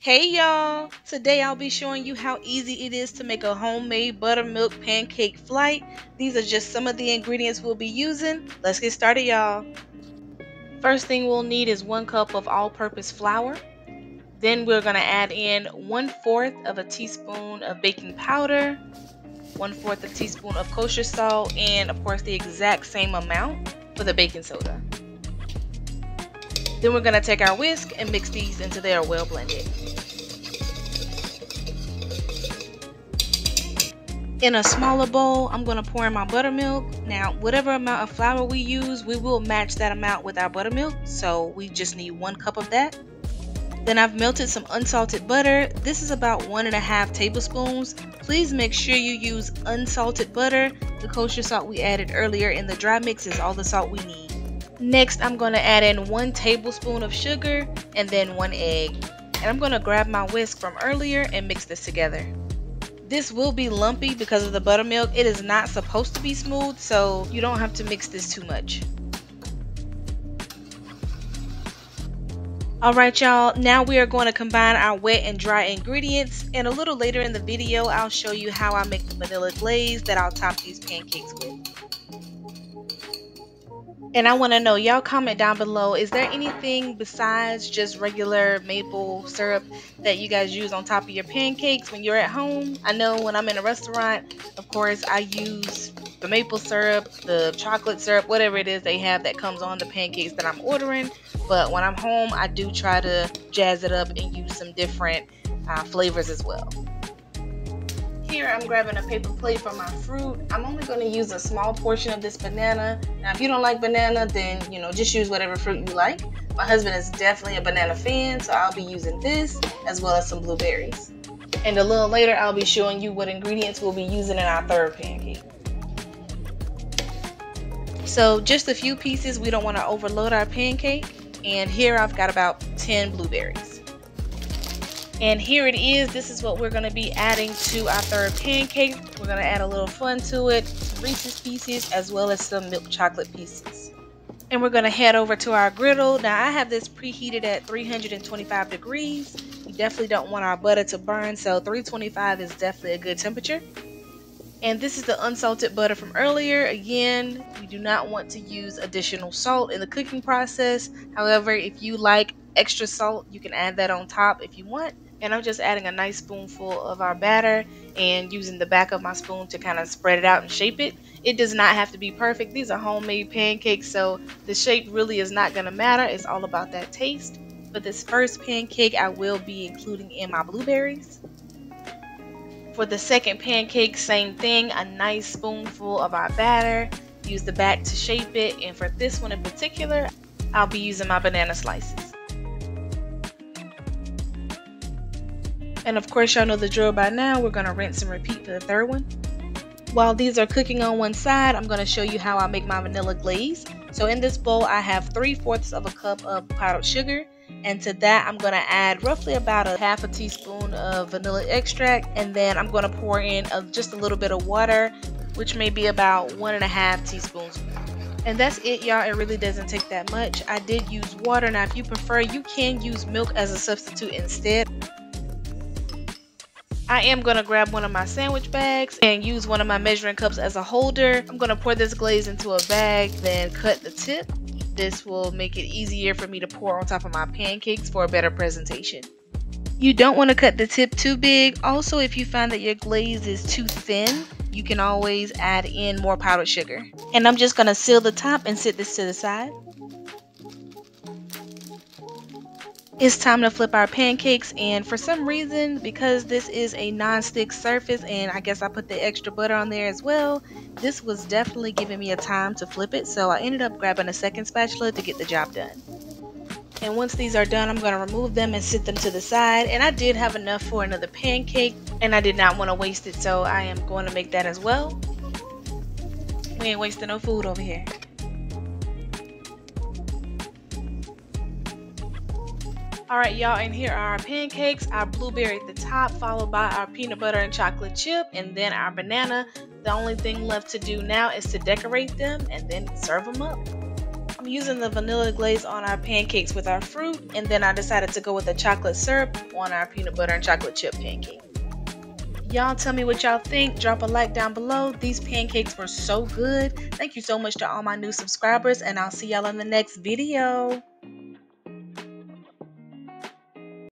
Hey y'all! Today I'll be showing you how easy it is to make a homemade buttermilk pancake flight. These are just some of the ingredients we'll be using. Let's get started, y'all. First thing we'll need is 1 cup of all-purpose flour. Then we're going to add in 1/4 of a teaspoon of baking powder, 1/4 a teaspoon of kosher salt, and of course the exact same amount for the baking soda. Then we're going to take our whisk and mix these until they are well blended. In a smaller bowl, I'm going to pour in my buttermilk. Now, whatever amount of flour we use, we will match that amount with our buttermilk. So we just need 1 cup of that. Then I've melted some unsalted butter. This is about 1.5 tablespoons. Please make sure you use unsalted butter. The kosher salt we added earlier in the dry mix is all the salt we need. Next, I'm going to add in 1 tablespoon of sugar and then 1 egg. And I'm going to grab my whisk from earlier and mix this together. This will be lumpy because of the buttermilk. It is not supposed to be smooth, so you don't have to mix this too much. Alright y'all, now we are going to combine our wet and dry ingredients, and a little later in the video I'll show you how I make the vanilla glaze that I'll top these pancakes with. And I want to know, y'all comment down below, is there anything besides just regular maple syrup that you guys use on top of your pancakes when you're at home? I know when I'm in a restaurant, of course, I use the maple syrup, the chocolate syrup, whatever it is they have that comes on the pancakes that I'm ordering. But when I'm home, I do try to jazz it up and use some different flavors as well. Here I'm grabbing a paper plate for my fruit. I'm only going to use a small portion of this banana. Now if you don't like banana, then just use whatever fruit you like. My husband is definitely a banana fan, so I'll be using this as well as some blueberries. And a little later I'll be showing you what ingredients we'll be using in our third pancake. So just a few pieces, we don't want to overload our pancake. And here I've got about 10 blueberries. And here it is. This is what we're going to be adding to our third pancake. We're going to add a little fun to it, some Reese's Pieces as well as some milk chocolate pieces. And we're going to head over to our griddle. Now I have this preheated at 325 degrees. We definitely don't want our butter to burn, so 325 is definitely a good temperature. And this is the unsalted butter from earlier. Again, we do not want to use additional salt in the cooking process. However, if you like extra salt, you can add that on top if you want. And I'm just adding a nice spoonful of our batter and using the back of my spoon to kind of spread it out and shape it. It does not have to be perfect. These are homemade pancakes, so the shape really is not going to matter. It's all about that taste. For this first pancake, I will be including in my blueberries. For the second pancake, same thing, a nice spoonful of our batter. Use the back to shape it. And for this one in particular, I'll be using my banana slices. And of course, y'all know the drill by now. We're going to rinse and repeat for the third one. While these are cooking on one side, I'm going to show you how I make my vanilla glaze. So in this bowl, I have 3/4 of a cup of powdered sugar. And to that, I'm going to add roughly about a half a teaspoon of vanilla extract. And then I'm going to pour in just a little bit of water, which may be about 1.5 teaspoons. And that's it, y'all. It really doesn't take that much. I did use water. Now, if you prefer, you can use milk as a substitute instead. I am going to grab one of my sandwich bags and use one of my measuring cups as a holder. I'm going to pour this glaze into a bag, then cut the tip. This will make it easier for me to pour on top of my pancakes for a better presentation. You don't want to cut the tip too big. Also, if you find that your glaze is too thin, you can always add in more powdered sugar. And I'm just going to seal the top and set this to the side. It's time to flip our pancakes, and for some reason, because this is a non-stick surface and I guess I put the extra butter on there as well, this was definitely giving me a time to flip it, so I ended up grabbing a second spatula to get the job done. And once these are done, I'm going to remove them and set them to the side. And I did have enough for another pancake and I did not want to waste it, so I am going to make that as well. We ain't wasting no food over here. Alright y'all, and here are our pancakes, our blueberry at the top, followed by our peanut butter and chocolate chip, and then our banana. The only thing left to do now is to decorate them and then serve them up. I'm using the vanilla glaze on our pancakes with our fruit, and then I decided to go with the chocolate syrup on our peanut butter and chocolate chip pancake. Y'all tell me what y'all think. Drop a like down below. These pancakes were so good. Thank you so much to all my new subscribers, and I'll see y'all in the next video.